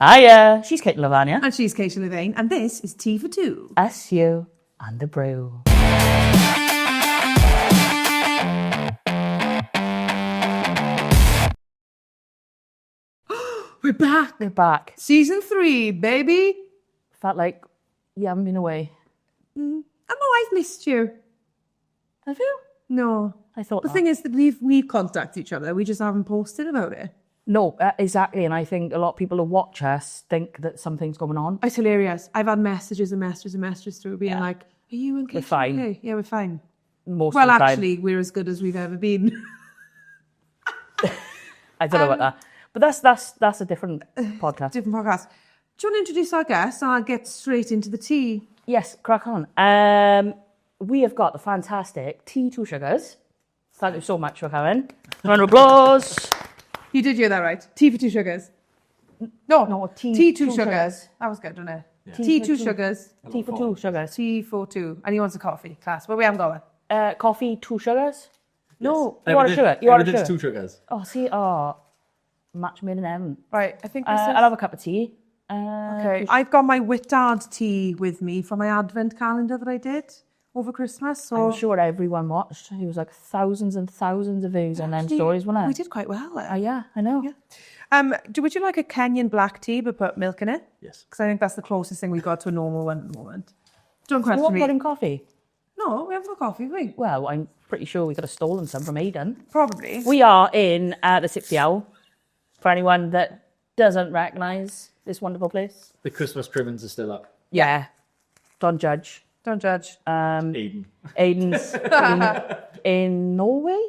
Hiya. She's Kate Lavania. And she's Katie Levine. And this is Tea for Two. Us, you, and the brew. We're back. We're back. Season 3, baby. Felt like you haven't been away. I know I've missed you. Have you? No. I thought The that. thing is that we've contacted each other. We just haven't posted about it. No, exactly. And I think a lot of people who watch us think that something's going on. It's hilarious. I've had messages and messages and messages through being like, are you and Katie We're fine. okay? Yeah, we're fine. Most Well, of the time. actually, we're as good as we've ever been. I don't know about that. But that's a different podcast. Different podcast. Do you want to introduce our guest? I'll get straight into the tea. Yes, crack on. We have got the fantastic Tee2sugars. Thank you so much for coming. Round of applause. You did hear that right. Tea for 2 sugars. No, Tee2sugars. Sugars. That was good, wasn't it? Yeah. Tee2sugars. Tea for 2 sugars. Tea for 2. And he wants a coffee. Class. Where we am going? Coffee, 2 sugars? No, Yes. you want a sugar? You want a sugar? 2 sugars. Oh, see, match made in heaven. Right, I think this is... I'll have a cup of tea. Okay, I've got my Whittard tea with me for my advent calendar that I did over Christmas. So I'm sure everyone watched. It was like thousands and thousands of views on them stories, wasn't it? we did quite well. Yeah, I know. Yeah. Would you like a Kenyan black tea but put milk in it? Yes. Because I think that's the closest thing we've got to a normal one at the moment. Don't You question want me. put in coffee? No, we haven't got coffee, have we? Well, I'm pretty sure we could have stolen some from Aidan. Probably. We are in the Tipsy Owlc. For anyone that doesn't recognise this wonderful place. The Christmas trimmings are still up. Yeah. Don't judge. Don't judge. Aiden. Aidan's in Norway?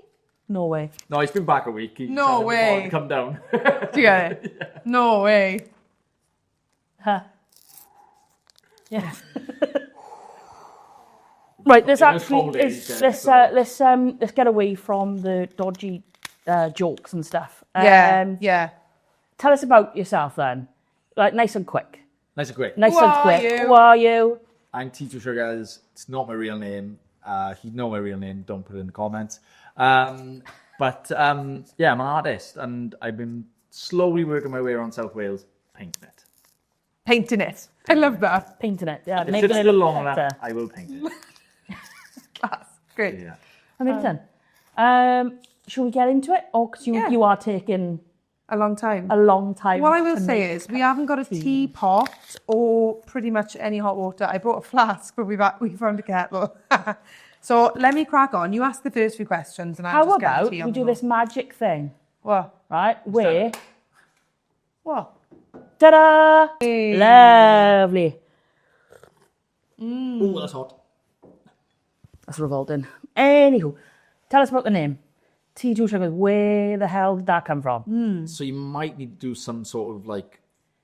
Norway. No, he's been back a week. He's No had way. to come down. Yeah. No way. Huh. Yeah. Right, let's get away from the dodgy jokes and stuff. Yeah. Tell us about yourself then. Like nice and quick. Nice and quick. Nice Who and are quick. you? Who are you? I'm Tee2sugars. It's not my real name. If you know my real name, don't put it in the comments. I'm an artist, and I've been slowly working my way around South Wales painting it. Painting it. I love that. Painting it. Yeah, If making it's it still look long better. enough, I will paint it. Class. Great. Yeah. Amazing. Should we get into it? Or because you are taking A long time. a long time. What I will to say make is we haven't got a teapot or pretty much any hot water. I brought a flask, but we found a kettle. So let me crack on. You ask the first few questions, and I'll How just get the about tea we on the do go. this magic thing, What? right? Where, What? ta-da! Hey. Lovely. Oh, that's hot. That's revolting. Anywho, tell us about the name. Tee2sugars. Where the hell did that come from? So you might need to do some sort of like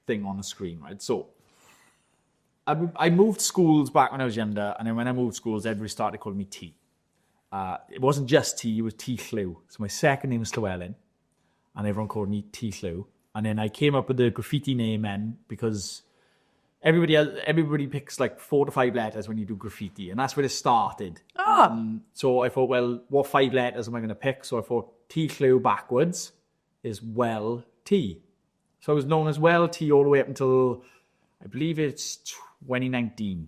thing on the screen, right? So I moved schools back when I was younger, and then when I moved schools, everybody started calling me T. It wasn't just T, it was T-Llew. So my second name was Llewellyn, and everyone called me T-Llew. And then I came up with the graffiti name then because everybody picks like 4 to 5 letters when you do graffiti, and that's where it started. So I thought, well, what 5 letters am I going to pick? So I thought T-Llew backwards is well T. So I was known as well T all the way up until I believe it's 2019.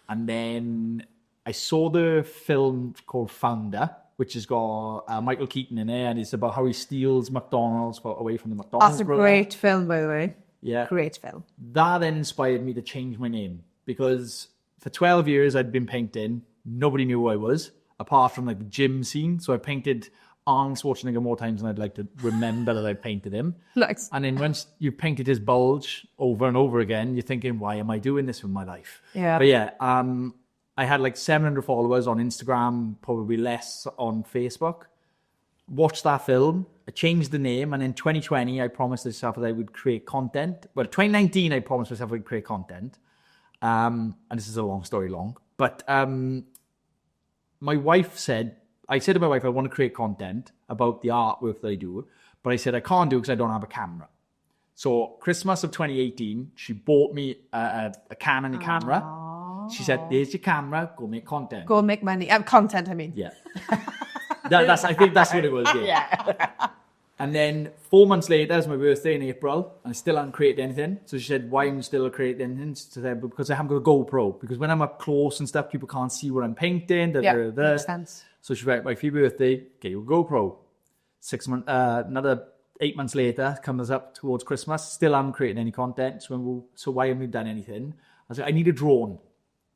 And then I saw the film called Founder, which has got Michael Keaton in it, and it's about how he steals McDonald's away from the McDonald's. That's a group. great film, by the way. Yeah. Great film. That then inspired me to change my name because for 12 years I'd been painting. Nobody knew who I was, apart from like the gym scene. So I painted Arnold Schwarzenegger more times than I'd like to remember that I painted him. Nice. And then once you painted his bulge over and over again, you're thinking, why am I doing this with my life? Yeah. But yeah, I had like 700 followers on Instagram, probably less on Facebook. Watched that film, I changed the name, and in 2020 I promised myself that I would create content. Well, 2019 I promised myself I would create content. And this is a long story long. But my wife said, I said to my wife, I want to create content about the artwork that I do, but I said I can't do it because I don't have a camera. So Christmas of 2018, she bought me a Canon camera. She said, there's your camera, go make content. Go make money. Content, I mean. Yeah. I think that's what it was, yeah. And then 4 months later, it was my birthday in April, and I still hadn't created anything. So she said, why haven't you still created anything? She said, because I haven't got a GoPro. Because when I'm up close and stuff, people can't see what I'm painting. Makes sense. So she went, for your birthday, get you a GoPro. 6 months, another 8 months later, comes up towards Christmas, still haven't created any content. So why haven't you done anything? I was like, I need a drone.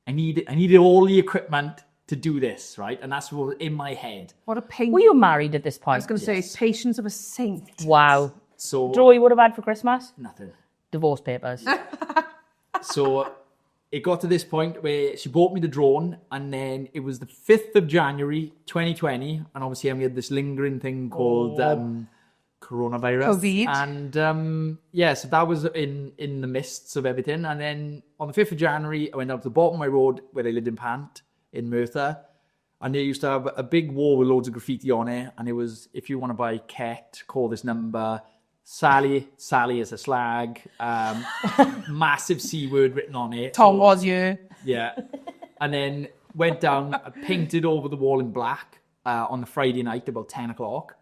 I needed all the equipment to do this, right? And that's what was in my head. What a pain. Were you married at this point? I was going to say, patience of a saint. Wow. So Do you know what you would have had for Christmas? nothing. Divorce papers. So it got to this point where she bought me the drone, and then it was the 5th of January, 2020, and obviously we had this lingering thing called coronavirus. COVID. And so that was in the midst of everything. And then on the 5th of January, I went up to the bottom of my road where I lived in Pant, in Merthyr, and they used to have a big wall with loads of graffiti on it, and it was, if you want to buy Ket, call this number. Sally is a slag, massive C word written on it. Tom was you. Yeah. And then went down, painted over the wall in black on the Friday night about 10 o'clock,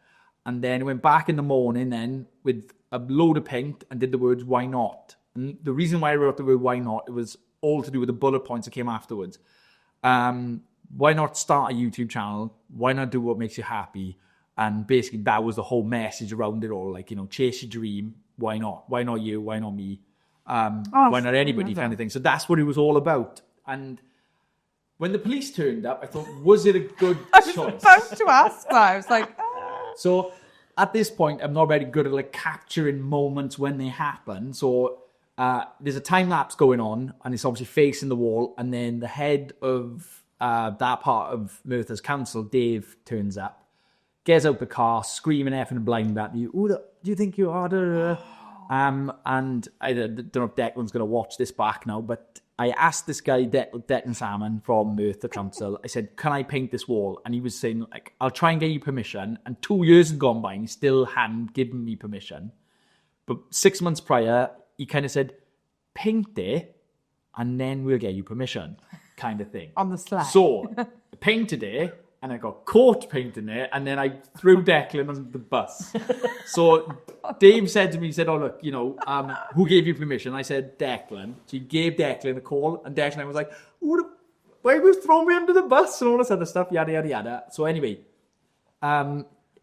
and then went back in the morning then with a load of paint and did the words why not. And the reason why I wrote the word why not, it was all to do with the bullet points that came afterwards. Why not start a YouTube channel? Why not do what makes you happy? And basically that was the whole message around it all. Like, chase your dream. Why not? Why not you? Why not me? Why not anybody kind of thing. So that's what it was all about. And when the police turned up, I thought, was it a good choice? I was about to ask that. I was like, So at this point, I'm not very good at capturing moments when they happen. So there's a time lapse going on, and it's obviously facing the wall. And then the head of that part of Merthyr's council, Dave, turns up, gets out the car, screaming effing and blind at you. Who do you think you are? And I don't know if Declan's going to watch this back now, but I asked this guy, Declan Salmon from Merthyr Council, I said, can I paint this wall? And he was saying, I'll try and get you permission. And 2 years had gone by and he still hadn't given me permission. But 6 months prior, he kind of said, paint it and then we'll get you permission, kind of thing. on the slack. So I painted it, and I got caught painting it, and then I threw Declan on the bus. So Dave said to me, he said, oh, look, who gave you permission? I said, Declan. So he gave Declan a call, and Declan was like, why have you thrown me under the bus? And all this other stuff, yada, yada, yada. So anyway,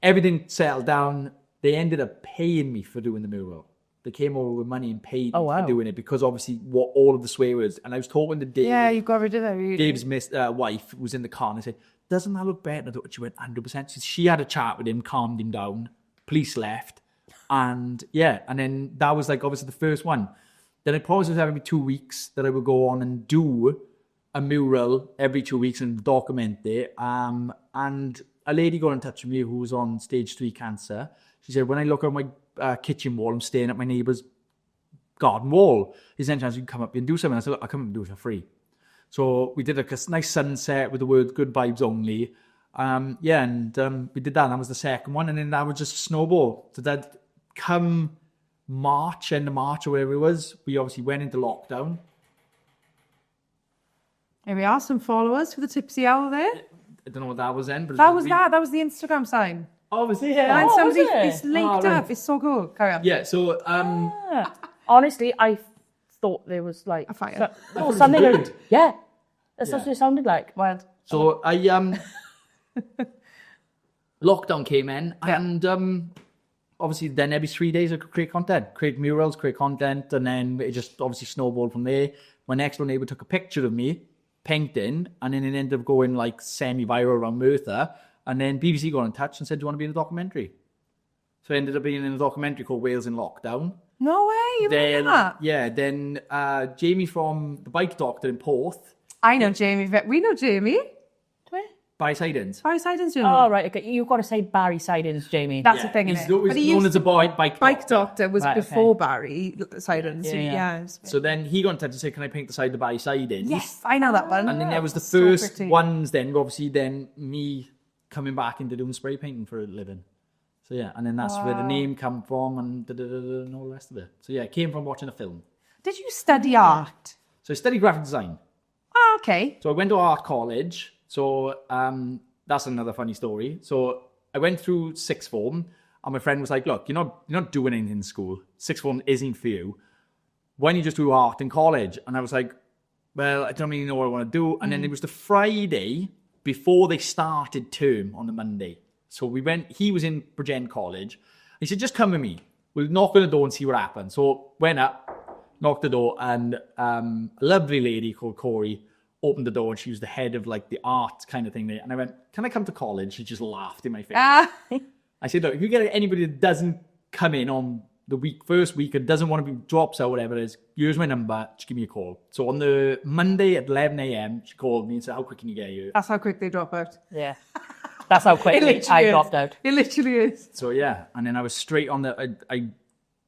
everything settled down. They ended up paying me for doing the mural. They came over with money and paid me for doing it, because obviously what all of the swear words. And I was talking to Dave. Yeah, you got rid of that. Dave's wife was in the car, and I said, doesn't that look better? She went 100%. She had a chat with him, calmed him down. Police left. And then that was obviously the first one. Then I promised myself every 2 weeks that I would go on and do a mural every 2 weeks and document it. And a lady got in touch with me who was on stage 3 cancer. She said, when I look at my kitchen wall, I'm staring at my neighbour's garden wall. Is there any chance you can come up and do something? I said, look, I'll come up and do it for free. So we did a nice sunset with the word good vibes only. We did that. That was the second one. And then that was just a snowball. So that come end of March or whatever it was, we obviously went into lockdown. Here we are, some followers for the Tipsy Owl there. I don't know what that was then. But That was the Instagram sign. Oh, was it? Yeah. And Oh, somebody, was it? it's linked up. It's so cool. Carry on. Yeah, so... Honestly, I thought there was A fire. something. bird. Yeah. That's Yeah. what it sounded like. Wild. So I lockdown came in, and obviously then every 3 days I could create content, create murals, create content, and then it just obviously snowballed from there. My next door neighbour took a picture of me painting, and then it ended up going semi-viral around Merthyr, and then BBC got in touch and said, do you want to be in a documentary? So I ended up being in a documentary called Wales in Lockdown. No way, you remember that? Yeah, then Jamie from The Bike Doctor in Porth. I know Jamie. We know Jamie. Barry Sidens. Barry Sidens, Jamie. Oh, right. Okay. You've got to say Barry Sidens, Jamie. That's the thing, He's isn't it? always known as a bike Doctor was Right, before Barry Sidens. Yeah, yeah. Yeah. So then he got in touch and said, can I paint the side of Barry Sidens? Yes, I know that one. And then there was the So first pretty. ones then, obviously then me coming back into doing spray painting for a living. So yeah, and then that's where the name come from and and all the rest of it. So yeah, it came from watching a film. Did you study art? So I studied graphic design. Oh, okay. So I went to art college. So that's another funny story. So I went through sixth form, And my friend was like, look, you're not doing anything in school. Sixth form isn't for you. Why don't you just do art in college? And I was like, well, I don't really know what I want to do. And then it was the Friday before they started term on the Monday. So he was in Bridgend College. He said, just come with me. We'll knock on the door and see what happens. So went up, knocked the door, and a lovely lady called Corey opened the door, and she was the head of like the art kind of thing there. And I went, can I come to college? She just laughed in my face. I said, look, if you get anybody that doesn't come in on the first week and doesn't want to be drops out, whatever it is, here's my number, just give me a call. So on the Monday at 11 a.m, she called me and said, how quick can you get here? That's how quick they drop out. Yeah. That's how quickly I dropped out. It literally is. So yeah, and then I was straight on I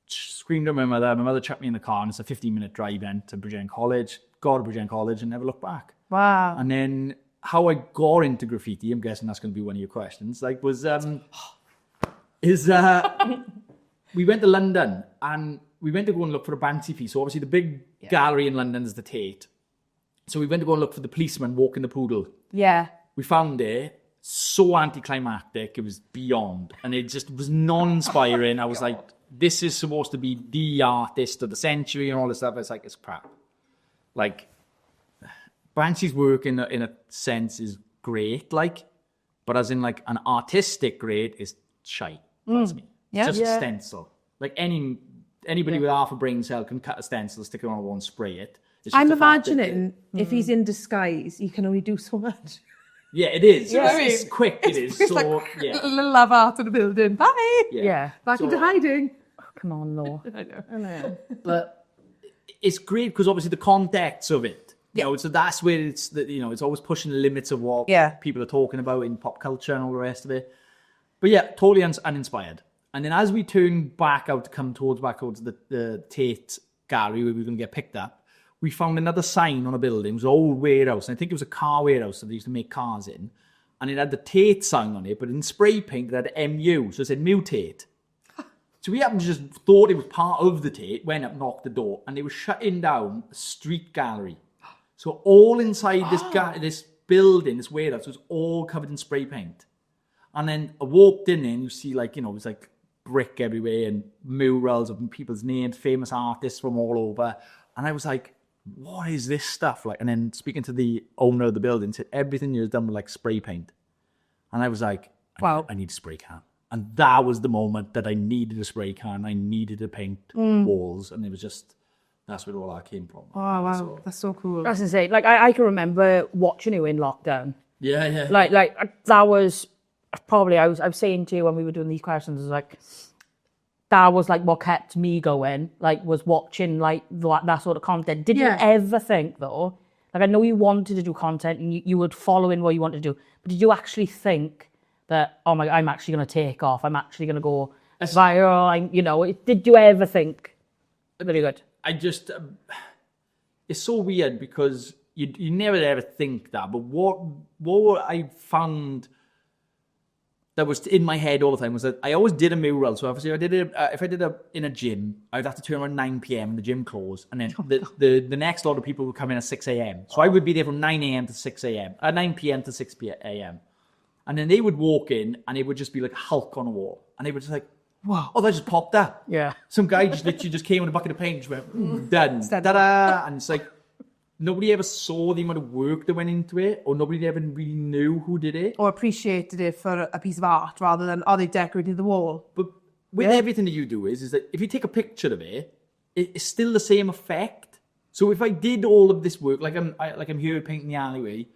screamed at my mother. My mother chucked me in the car, and it's a 15-minute drive then to Bridgend College. Got to Bridgend College and never looked back. Wow. And then how I got into graffiti, I'm guessing that's going to be one of your questions, like was we went to London, and we went to go and look for a Banksy piece. So obviously the big gallery in London is the Tate. So we went to go and look for the policeman walking the poodle. Yeah. We found it. So anticlimactic, it was beyond, and it just was non-inspiring. I was like, this is supposed to be the artist of the century and all this stuff. It's like, it's crap. Like, Banksy's work in a sense is great, like, but as in like an artistic great is shite. That's me. Yeah. Just a stencil. Like anybody with half a brain cell can cut a stencil, stick it on a wall and spray it. I'm imagining if he's in disguise, he can only do so much. Yeah, it is. Yeah. It's quick, it is. It's So, like yeah. a little love art in the building. Bye. Yeah. Back into hiding. Come on, though. I know. But it's great because obviously the context of it. You know, so that's where it's it's always pushing the limits of what people are talking about in pop culture and all the rest of it. But yeah, totally uninspired. And then as we turn back out to come back towards the Tate gallery where we were going to get picked up, we found another sign on a building. It was an old warehouse. And I think it was a car warehouse that they used to make cars in. And it had the Tate sign on it, but in spray paint it had MU. So it said mutate. So we happened to just thought it was part of the Tate, went up, knocked the door, and they were shutting down a street gallery. So all inside this building, this warehouse, was all covered in spray paint. And then I walked in and you see it was like brick everywhere and murals of people's names, famous artists from all over. And I was like, what is this stuff? Like, and then speaking to the owner of the building, said everything here is done with like spray paint. And I was like, wow, I need a spray can. And that was the moment that I needed a spray can. I needed to paint walls. And it was just, that's where all that came from. Oh, wow. So, that's so cool. That's insane. Like, I can remember watching you in lockdown. Yeah, yeah. Like that was probably, I was saying to you when we were doing these questions, was like, that was like what kept me going, like was watching like that sort of content. Did you ever think though, like I know you wanted to do content and you would follow in what you wanted to do, but did you actually think that, oh my God, I'm actually going to take off, I'm actually going to go viral, did you ever think? Very good. I just, it's so weird because you never ever think that, but what I found that was in my head all the time was that I always did a mural. So obviously if I did in a gym, I'd have to turn around 9 p.m. and the gym closed. And then the next lot of people would come in at 6 a.m. So I would be there from 9 a.m. to 6 a.m. 9 p.m. to 6 a.m. And then they would walk in and it would just be like Hulk on a wall. And they were just like, wow, oh, that just popped up. Yeah. Some guy just literally just came with a bucket of paint and just went, done. Ta-da! And it's like, nobody ever saw the amount of work that went into it, or nobody ever really knew who did it. Or appreciated it for a piece of art rather than, they decorated the wall. But with everything that you do is that if you take a picture of it, it's still the same effect. So if I did all of this work, like I'm here painting the alleyway,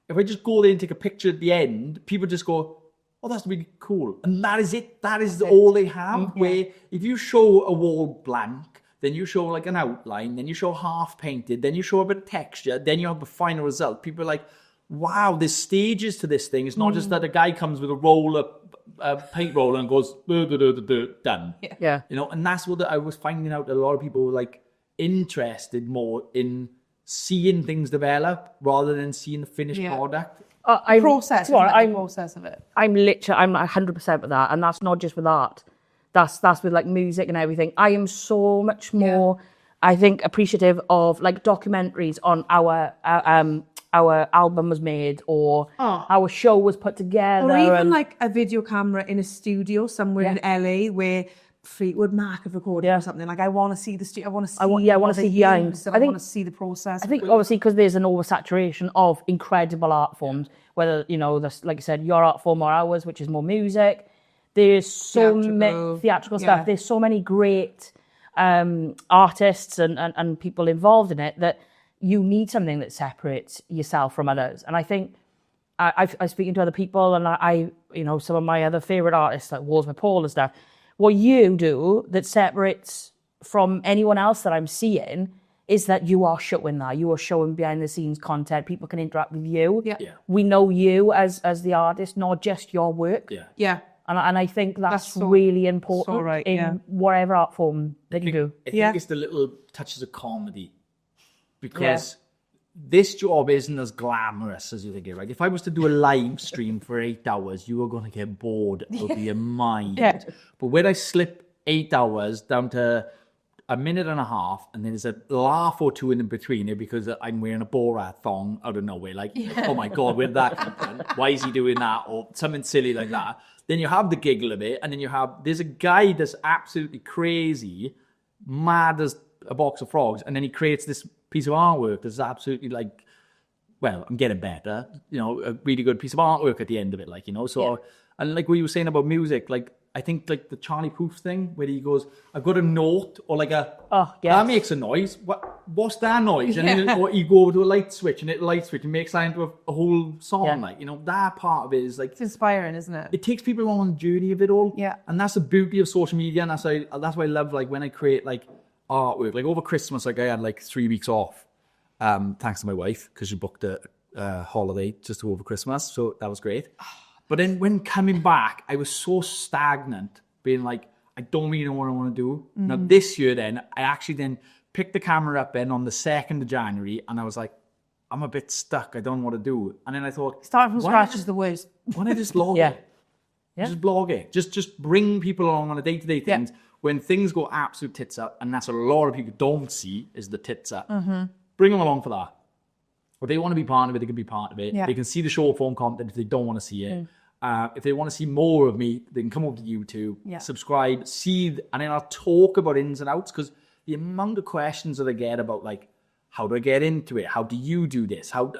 if I just go there and take a picture at the end, people just go, oh, that's really cool. And that is it. That is all they have. Mm-hmm. Where if you show a wall blank, then you show like an outline, then you show half painted, then you show a bit of texture, then you have the final result. People are like, wow, there's stages to this thing. It's not just that a guy comes with a paint roller and goes, done. Yeah. And that's what I was finding out. A lot of people were like interested more in seeing things develop rather than seeing the finished product. Process of it. I'm 100% with that. And that's not just with art. That's with like music and everything. I am so much more, I think, appreciative of like documentaries on our our album was made or our show was put together. Or even like a video camera in a studio somewhere in LA where Fleetwood Mac have recorded or something. Like I want to see the studio. I want to see. I want to see behind. I want to see the process. I think obviously because there's an oversaturation of incredible art forms, whether this, like I said, your art form or ours, which is more music. There's so many theatrical stuff. There's so many great artists and people involved in it that you need something that separates yourself from others. And I think I'm speaking to other people, and I some of my other favorite artists like Walls with Paul and stuff. What you do that separates from anyone else that I'm seeing is that you are showing that. You are showing behind the scenes content. People can interact with you. Yeah. We know you as the artist, not just your work. Yeah. And I think that's really important in whatever art form that you do. I think it's the little touches of comedy. Because this job isn't as glamorous as you think it, right? If I was to do a live stream for 8 hours, you are going to get bored of your mind. Yeah. But when I slip 8 hours down to a minute and a half, and then there's a laugh or two in between it because I'm wearing a Borat thong out of nowhere, like, oh my God, where'd that come from? Why is he doing that? Or something silly like that. Then you have the giggle of it, and then there's a guy that's absolutely crazy, mad as a box of frogs, and then he creates this piece of artwork that's absolutely like, well, I'm getting better, a really good piece of artwork at the end of it, and like what you were saying about music, like I think like the Charlie Puth thing where he goes, I've got a note or like that makes a noise. What's that noise? And then or you go over to a light switch and it makes that into a whole song. That part of it is like, it's inspiring, isn't it? It takes people on the journey of it all. Yeah. And that's the beauty of social media, and that's why I love like when I create like artwork. Like over Christmas, like I had like 3 weeks off, thanks to my wife because she booked a holiday just over Christmas, so that was great. But then when coming back, I was so stagnant, being like, I don't really know what I want to do. Now this year, then I actually then picked the camera up then on the 2nd of January, and I was like, I'm a bit stuck. I don't know what to do. And then I thought, starting from scratch is the worst. Why don't I just log it? Just blog it. Just bring people along on a day-to-day things. When things go absolute tits up, and that's what a lot of people don't see is the tits up. Bring them along for that. If they want to be part of it, they can be part of it. They can see the short form content if they don't want to see it. If they want to see more of me, they can come over to YouTube, subscribe, and then I'll talk about ins and outs, because the amount of questions that I get about like, how do I get into it? How do you do this? How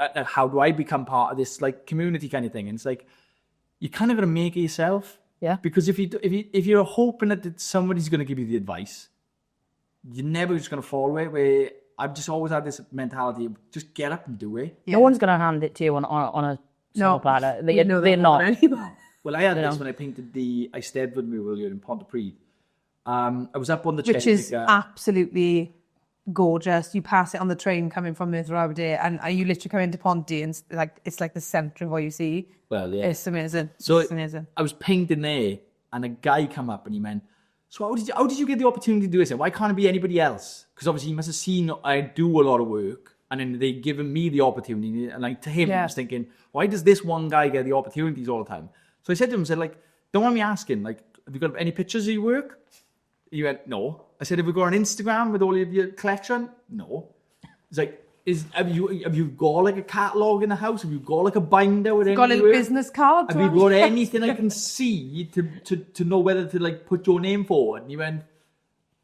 do I become part of this like community kind of thing? And it's like, you kind of got to make it yourself. Yeah. Because if you're hoping that somebody's going to give you the advice, you're never just going to follow it. Where I've just always had this mentality of just get up and do it. No one's going to hand it to you on a silver platter. They're not. Well, I had this when I painted the Eisteddfod mural here in Pontypridd. I was up on the which is absolutely gorgeous. You pass it on the train coming from Merthyr and you literally come into Ponty and it's like the centre of what you see. Well, yeah. It's amazing. So it's amazing. I was painting there and a guy come up and he went, so how did you get the opportunity to do this? Why can't it be anybody else? Because obviously he must have seen I do a lot of work, and then they given me the opportunity. And like to him, I was thinking, why does this one guy get the opportunities all the time? So I said to him, don't mind me asking, like, have you got any pictures of your work? He went, no. I said, have you got an Instagram with all of your collection? No. He's like, have you got like a catalogue in the house? Have you got like a binder with any got a little business card? Have you got anything I can see to know whether to like put your name forward? And he went,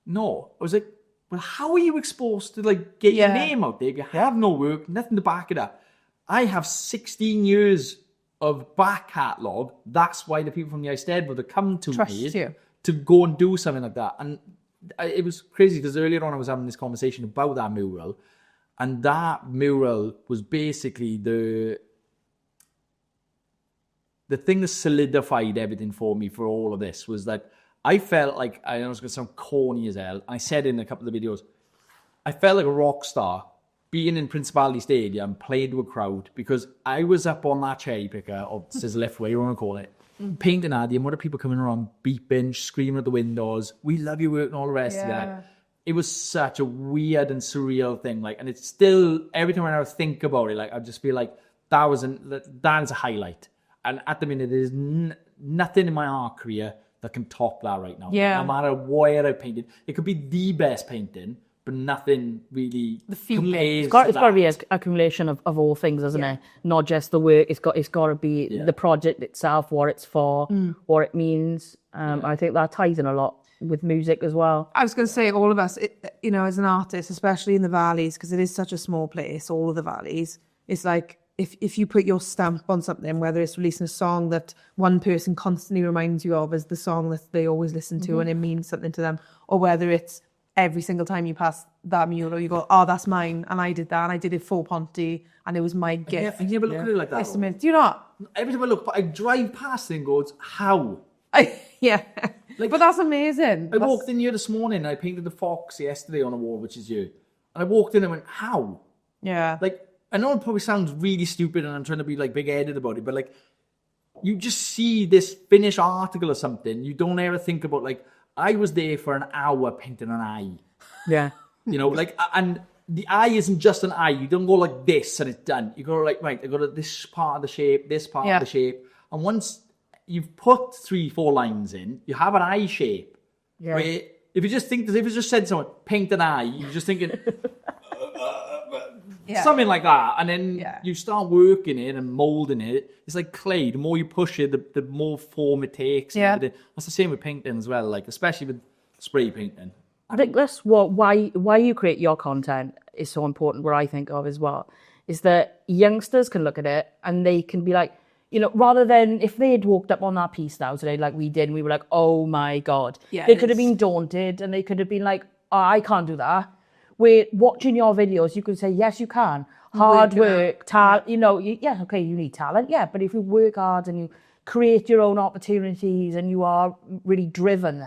no. I was like, well, how are you exposed to like get your name out there if you have no work, nothing to back it up? I have 16 years of back catalogue. That's why the people from the Eisteddfod have come to me to go and do something like that. And it was crazy because earlier on I was having this conversation about that mural, and that mural was basically the thing that solidified everything for me for all of this. Was that I felt like, I know it's going to sound corny as hell, I said in a couple of videos, I felt like a rock star being in Principality Stadium, playing to a crowd, because I was up on that cherry picker, or sizzle lift, whatever you want to call it, painting at the and what are people coming around, beeping, screaming at the windows, we love your work and all the rest of that. It was such a weird and surreal thing, like, and it's still, every time I think about it, like, I just feel like that is a highlight. And at the minute, there's nothing in my art career that can top that right now. No matter where I painted, it could be the best painting, but nothing really few compares It's got to to that. be an accumulation of all things, isn't it? Not just the work. It's got to be the project itself, what it's for, what it means. I think that ties in a lot with music as well. I was going to say, all of us, you know, as an artist, especially in the valleys, because it is such a small place, all of the valleys, it's like if you put your stamp on something, whether it's releasing a song that one person constantly reminds you of as the song that they always listen to and it means something to them, or whether it's every single time you pass that mural, you go, oh, that's mine, and I did that, and I did it for Ponty, and it was my gift. I never look at it like that. Estimate. Do you not? Every time I look, I drive past it and goes, how? Yeah. But that's amazing. I walked in here this morning, I painted the fox yesterday on a wall, which is you. And I walked in and went, how? Yeah. Like, I know it probably sounds really stupid and I'm trying to be like big-headed about it, but like, you just see this finished article or something, you don't ever think about, like, I was there for an hour painting an eye. Yeah. You know, like, and the eye isn't just an eye. You don't go like this and it's done. You go like, right, I got to this part of the shape, this part of the shape. And once you've put 3-4 lines in, you have an eye shape. Yeah. Where if you just think, if you just said someone, paint an eye, you're just thinking, something like that. And then you start working it and molding it. It's like clay. The more you push it, the more form it takes. Yeah. That's the same with painting as well, like, especially with spray painting. I think that's why you create your content is so important. What I think of as well is that youngsters can look at it and they can be like, you know, rather than if they had walked up on that piece now today like we did and we were like, oh my God. Yeah, they could have been daunted and they could have been like, oh, I can't do that. Where watching your videos, you could say, yes, you can. Hard work, talent, you know, you need talent, but if you work hard and you create your own opportunities and you are really driven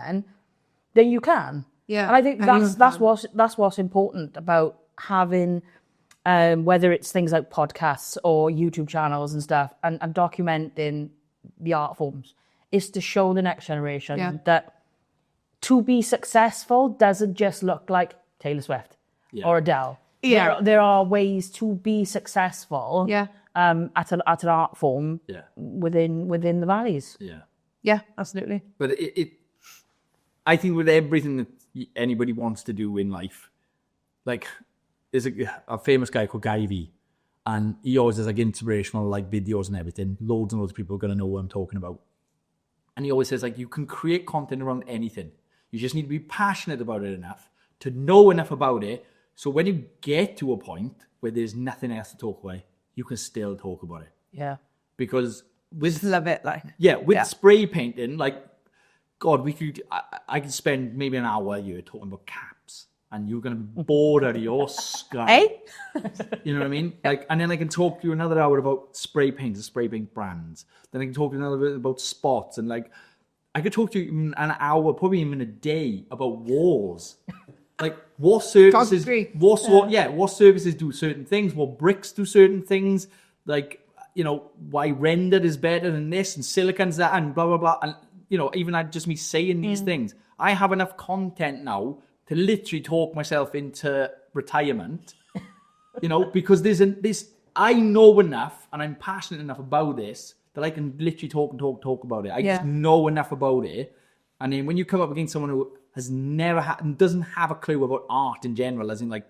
then you can. Yeah. And I think that's what's important about having whether it's things like podcasts or YouTube channels and stuff, and documenting the art forms, is to show the next generation that to be successful doesn't just look like Taylor Swift or Adele. Yeah. There are ways to be successful at an art form within the valleys. Yeah. Yeah, absolutely. But I think with everything that anybody wants to do in life, like, there's a famous guy called Guy V, and he always has like inspirational like videos and everything. Loads and loads of people are going to know what I'm talking about. And he always says, like, you can create content around anything. You just need to be passionate about it enough to know enough about it. So when you get to a point where there's nothing else to talk about, you can still talk about it. Yeah. Just Because with love it, like. spray painting, like, God, I could spend maybe an hour a year talking about caps, and you're going to be bored out of your skull. Hey? You know what I mean? Like, and then I can talk to you another hour about spray paints and spray paint brands. Then I can talk to you another bit about spots, and like, I could talk to you in an hour, probably even a day, about walls. Like, what services? What services do certain things? What bricks do certain things? Like, you know, why rendered is better than this, and silicon's that, and blah blah blah. And you know, even just me saying these things, I have enough content now to literally talk myself into retirement. You know, because I know enough and I'm passionate enough about this that I can literally talk about it. I just know enough about it. And then when you come up against someone who has never had and doesn't have a clue about art in general, as in like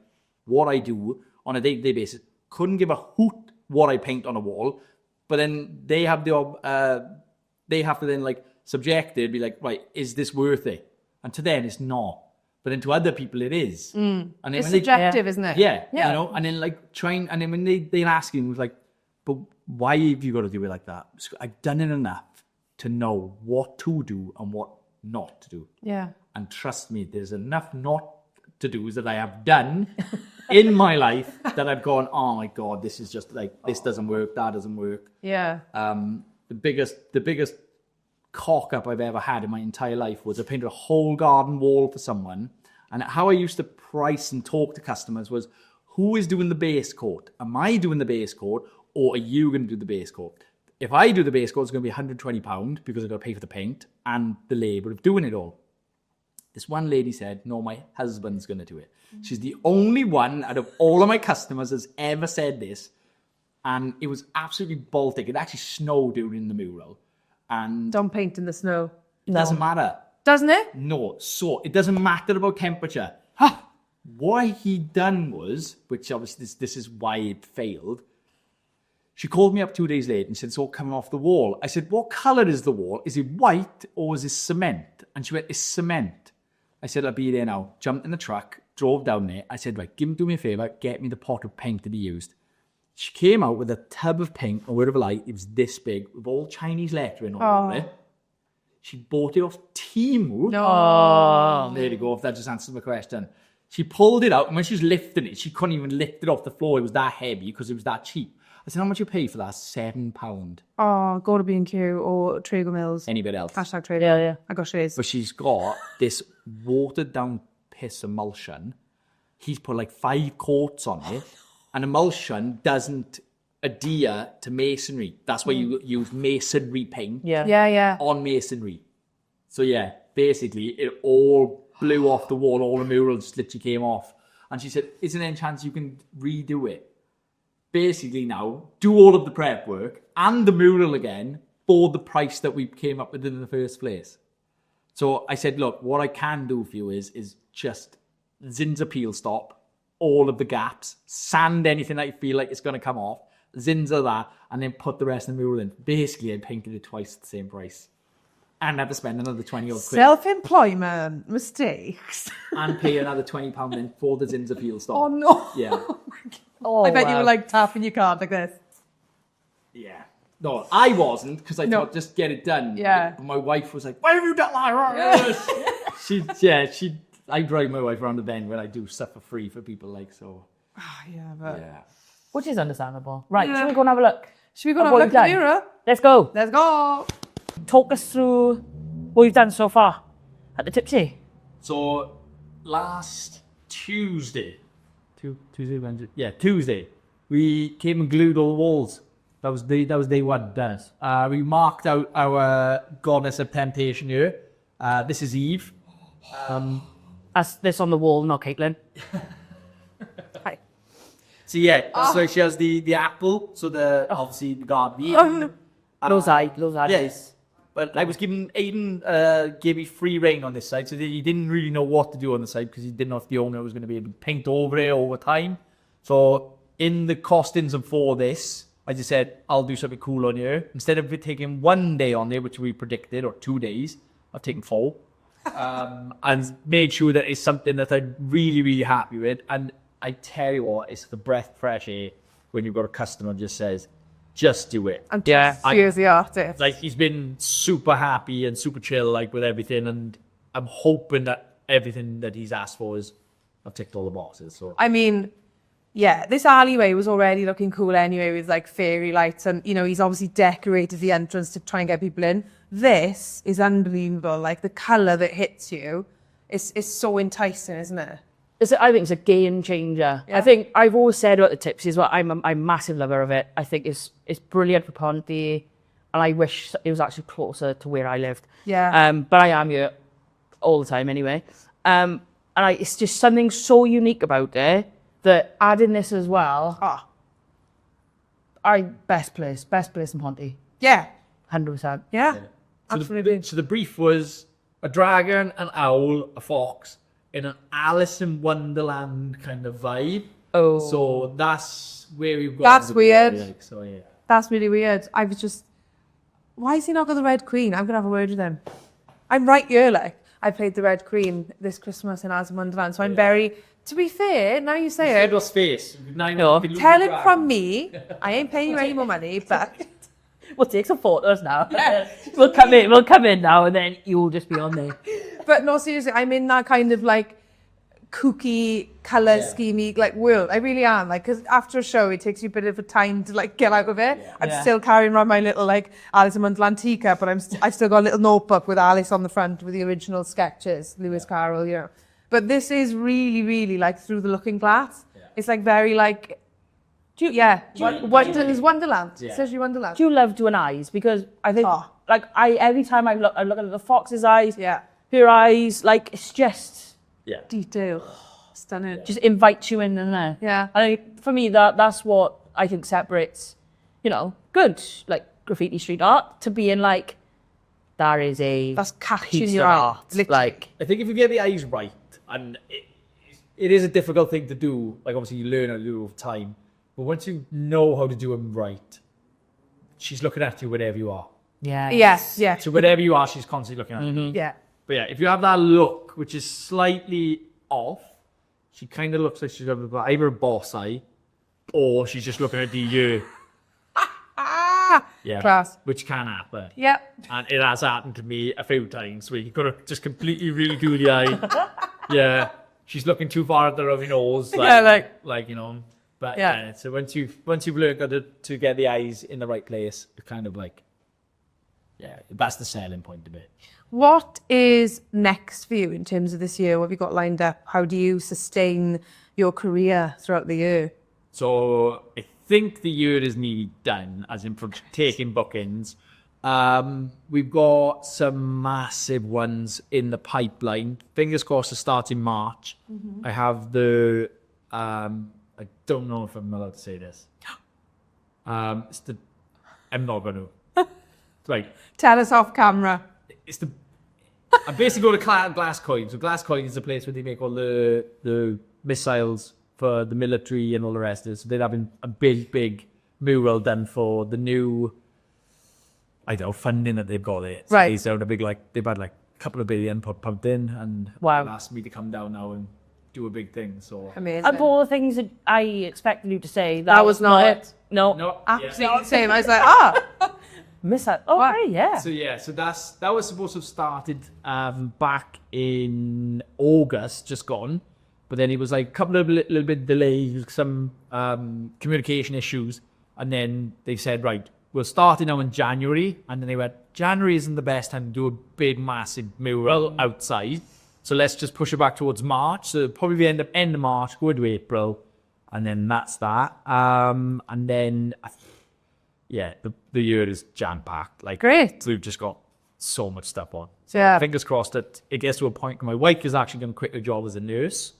what I do on a day-to-day basis, couldn't give a hoot what I paint on a wall, but then they have they have to then like subject it, be like, right, is this worth it? And to them, it's not. But then to other people, it is. And then It's subjective, isn't it? Yeah, you know, and then like and then when they ask you, like, but why have you got to do it like that? I've done it enough to know what to do and what not to do. Yeah. And trust me, there's enough not to do's that I have done in my life that I've gone, oh my God, this is just like, this doesn't work, that doesn't work. Yeah. The biggest cock up I've ever had in my entire life was I painted a whole garden wall for someone, and how I used to price and talk to customers was, who is doing the base coat? Am I doing the base coat, or are you going to do the base coat? If I do the base coat, it's going to be £120 because I've got to pay for the paint and the labour of doing it all. This one lady said, no, my husband's going to do it. She's the only one out of all of my customers has ever said this, and it was absolutely Baltic. It actually snowed during the mural. And Don't paint in the snow. it doesn't matter. Doesn't it? No, so it doesn't matter about temperature. what he'd done was, which obviously this is why it failed. She called me up 2 days later and said, it's all coming off the wall. I said, what colour is the wall? Is it white or is it cement? And she went, it's cement. I said, I'll be there now. Jumped in the truck, drove down there. I said, right, do me a favour, get me the pot of paint to be used. She came out with a tub of paint, a word of a lie, it was this big, with all Chinese lettering all over it. She bought it off Temu. Oh. There you go, if that just answers my question. She pulled it out, and when she was lifting it, she couldn't even lift it off the floor. It was that heavy because it was that cheap. I said, how much you pay for that? £7. Oh, go to B&Q or Traeger Mills. Anybody else? Hashtag Traeger. Yeah. I got shares. But she's got this watered down piss emulsion. He's put like 5 coats on it. And emulsion doesn't adhere to masonry. That's why you use masonry paint Yeah. on masonry. So yeah, basically it all blew off the wall. All the murals just literally came off. And she said, isn't there any chance you can redo it? Basically now, do all of the prep work and the mural again for the price that we came up with in the first place. So I said, look, what I can do for you is just Zinza peel stop all of the gaps, sand anything that you feel like it's going to come off, Zinza that, and then put the rest of the mural in. Basically, I painted it twice at the same price. And have to spend another 20 odd quid. Self-employment mistakes. And pay another £20 then for the Zinza peel stop. Oh, no. Yeah. I bet you were like tapping your card like this. Yeah. No, I wasn't, because I thought just get it done. Yeah. But my wife was like, why have you done that? I drive my wife around the bend when I do stuff for free for people like so. Yeah. Which is understandable. Right, should we go and have a look? Should we go and have a look at the mirror? Let's go. Let's go. Talk us through what you've done so far at the Tipsy. So last Tuesday, Tuesday, we came and glued all the walls. That was day one, Dennis. We marked out our goddess of temptation here. This is Eve. That's this on the wall, not Caitlin. Hi. So yeah, so she has the apple. So obviously the garden. Those eyes. Yes. But I was giving Aiden gave me free reign on this side, so he didn't really know what to do on the side because he didn't know if the owner was going to be able to paint over it over time. So in the costings and for this, I just said I'll do something cool on here. Instead of it taking 1 day on there, which we predicted, or 2 days, I've taken 4. And made sure that it's something that I'm really, really happy with. And I tell you what, it's the breath of fresh air when you've got a customer just says, just do it. And here's the artist. Like, he's been super happy and super chill, like, with everything. And I'm hoping that everything that he's asked for I've ticked all the boxes. So I mean, yeah, this alleyway was already looking cool anyway with like fairy lights, and he's obviously decorated the entrance to try and get people in. This is unbelievable. Like the colour that hits you is so enticing, isn't it? I think it's a game changer. Yeah. I think I've always said about the Tipsy as well, I'm a massive lover of it. I think it's brilliant for Ponty, and I wish it was actually closer to where I lived. Yeah. But I am here all the time anyway. And it's just something so unique about it that adding this as well. Best place in Ponty. Yeah. 100%. Yeah. Absolutely. So the brief was a dragon, an owl, a fox, in an Alice in Wonderland kind of vibe. Oh. So that's where we've got. That's weird. Like, so yeah. That's really weird. I was just, why has he not got the Red Queen? I'm going to have a word with him. I'm right here, like. I played the Red Queen this Christmas in Alice in Wonderland, so I'm very, to be fair, now you say it. What's face? No. Tell him from me, I ain't paying you any more money, but... We'll take some photos now. We'll come in now, and then you'll just be on there. But no, seriously, I'm in that kind of like kooky, colour schemey like world. I really am. Like, because after a show, it takes you a bit of a time to like get out of it. Yeah. I'm still carrying around my little like Alice in Wonderland teacup, but I've still got a little notebook with Alice on the front with the original sketches, Lewis Carroll, But this is really, really like through the looking glass. Yeah. It's like very like. There's Wonderland. Yeah. Seriously, Wonderland. Do you love doing eyes? Because I think, every time I look at the fox's eyes, her eyes, like, it's just detail. Stunning. Just invites you in there. Yeah. And for me, that's what I think separates, good, like, graffiti street art to being like, that's catching your eye. Like, I think if you get the eyes right, and it is a difficult thing to do. Like, obviously, you learn how to do it over time. But once you know how to do them right, she's looking at you wherever you are. Yeah. Yes, yeah. So wherever you are, she's constantly looking at you. Yeah. But yeah, if you have that look, which is slightly off, she kind of looks like she's got either a boss eye or she's just looking at you. Yeah, Class. which can happen. Yeah. And it has happened to me a few times where you got to just completely really do the eye. Yeah, she's looking too far at the other nose. Like you know. But yeah, so once you've learned how to get the eyes in the right place, it's kind of like, yeah, that's the selling point of it. What is next for you in terms of this year? What have you got lined up? How do you sustain your career throughout the year? So I think the year is nearly done, as in for taking bookings. We've got some massive ones in the pipeline. Fingers crossed to start in March. I have the, I don't know if I'm allowed to say this. I'm not going to. Right. Tell us off camera. I basically go to Glass Coin. So Glass Coin is the place where they make all the missiles for the military and all the rest of it. So they're having a big mural done for the new, I don't know, funding that they've got there. So right. They sound a big, like, they've had like a couple of billion pumped in, and wow. asked me to come down now and do a big thing. So amazing. And all the things that I expected you to say, that was not it. No. Absolutely the same. I was like, Miss that. Oh, wow. right, yeah. So yeah, so that was supposed to have started back in August, just gone, but then it was like a couple of little bit delays, some communication issues, and then they said, right, we'll start it now in January, and then they went, January isn't the best time to do a big massive mural outside, so let's just push it back towards March. So probably the end of March, go to April, and then that's that. And then yeah, the year is jam-packed. Like, great. We've just got so much stuff on. So yeah. Fingers crossed that it gets to a point where my wife is actually going to quit her job as a nurse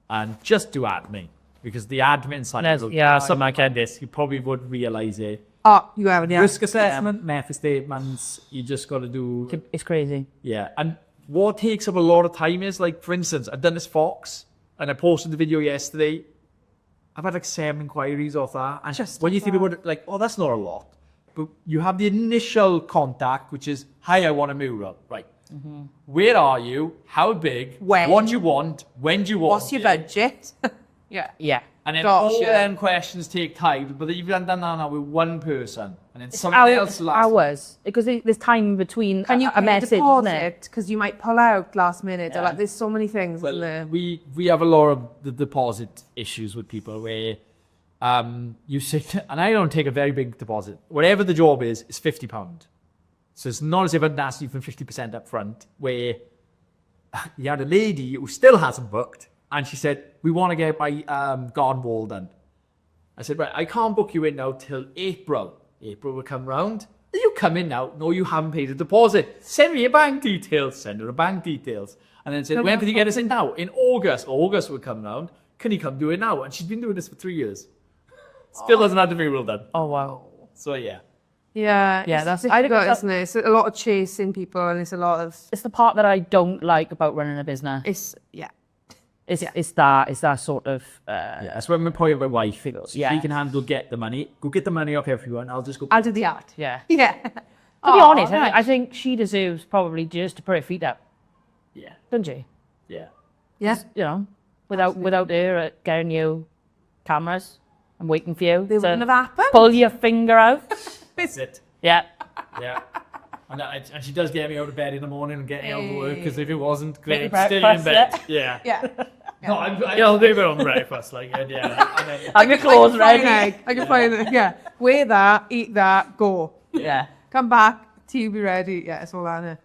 and just do admin. Because the admin side something like this, you probably would realise it. Oh, you haven't, yeah. Risk assessment, method statements, you just got to do. It's crazy. Yeah, and what takes up a lot of time is, like, for instance, I've done this Fox, and I posted the video yesterday. I've had like 7 inquiries off that. And just when you think about it, like, oh, that's not a lot. But you have the initial contact, which is, hi, I want a mural. Right. Mm-hmm. Where are you? How big? When? What do you want? When do you want What's your budget? Yeah. And then all them questions take time. But you've done that now with one person. And then something else last. Hours. Because there's time between Can you a message, isn't it? Because you might pull out last minute. Yeah. Or like, there's so many things. Well, in we have a lot of the deposit issues with people where you sit, and I don't take a very big deposit. Whatever the job is £50. So it's not as if I'm asking you for 50% up front, where you had a lady who still hasn't booked, and she said, we want to get my garden wall done. I said, right, I can't book you in now till April. April will come round. You come in now. No, you haven't paid a deposit. Send me your bank details. Send her the bank details. And then said, when can you get us in now? In August. August will come round. Can you come do it now? And she's been doing this for 3 years. Still doesn't have the mural done. Oh, wow. So yeah. Yeah, that's difficult, isn't it? It's a lot of chasing people, and it's a lot of. It's the part that I don't like about running a business. It's that sort of. That's when my point of my wife. Yeah. She can handle get the money. Go get the money off everyone. I'll just go. I'll do the art. Yeah. Yeah. To be honest, I think she deserves probably just to put her feet up. Yeah. Don't you? Yeah. Yeah. You know, without her getting you cameras and waiting for you. They wouldn't have happened. Pull your finger out. That's it. Yeah. Yeah. And she does get me out of bed in the morning and get me out of work, because if it wasn't, Make great, still in bed. Yeah. Yeah. No, I'll do it on breakfast, like, yeah. Have your clothes ready. I can find it. Yeah. Wear that, eat that, go. Yeah. Come back, tea will be ready. Yeah, it's all on it.